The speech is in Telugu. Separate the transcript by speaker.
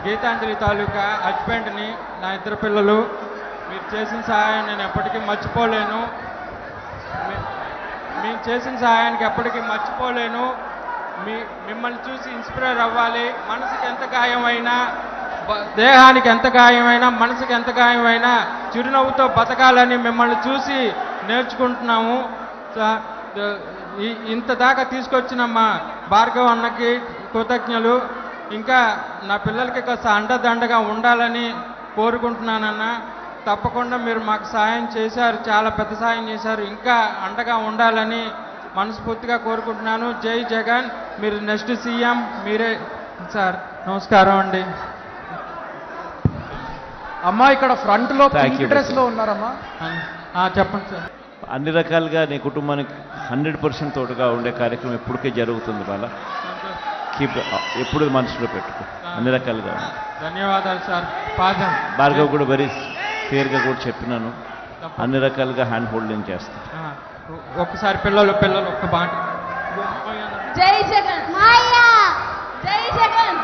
Speaker 1: గీతాంజలి తాలూకా హస్బెండ్ని, నా ఇద్దరు పిల్లలు. మీరు చేసిన సహాయం నేను ఎప్పటికీ మర్చిపోలేను. మీరు చేసిన సహాయానికి ఎప్పటికీ మర్చిపోలేను. మిమ్మల్ని చూసి ఇన్స్పైర్ అవ్వాలి. మనసుకి ఎంత గాయమైనా, దేహానికి ఎంత గాయమైనా, మనసుకి ఎంత గాయమైనా చిరునవ్వుతో బతకాలని మిమ్మల్ని చూసి నేర్చుకుంటున్నాము. ఇంత దాకా తీసుకొచ్చిన మా భార్గవ్ అన్నకి కృతజ్ఞలు. ఇంకా నా పిల్లలకి కాస్త అండదండగా ఉండాలని కోరుకుంటున్నానన్న. తప్పకుండా మీరు మాకు సహాయం చేశారు, చాలా పెద్ద సహాయం చేశారు. ఇంకా అండగా ఉండాలని మనస్ఫూర్తిగా కోరుకుంటున్నాను. జై జగన్. మీరు నెక్స్ట్ సీఎం మీరే సార్. నమస్కారం అండి.
Speaker 2: అమ్మా ఇక్కడ ఫ్రంట్ లో పింక్ డ్రెస్ లో ఉన్నారమ్మా.
Speaker 1: చెప్పండి సార్.
Speaker 3: అన్ని రకాలుగా నీ కుటుంబానికి 100% తోడుగా ఉండే కార్యక్రమం ఎప్పటికే జరుగుతుంది. వాళ్ళ కీప్ ఎప్పుడు మనసులో పెట్టుకో. అన్ని రకాలుగా
Speaker 1: ధన్యవాదాలు సార్.
Speaker 3: భార్గవ్ కూడా వెరీ క్లియర్గా కూడా చెప్పినాను. అన్ని రకాలుగా హ్యాండ్ హోల్డింగ్ చేస్తాను.
Speaker 1: ఒక్కసారి పిల్లలు ఒక్క బాట.
Speaker 4: జై జగన్. జై జగన్.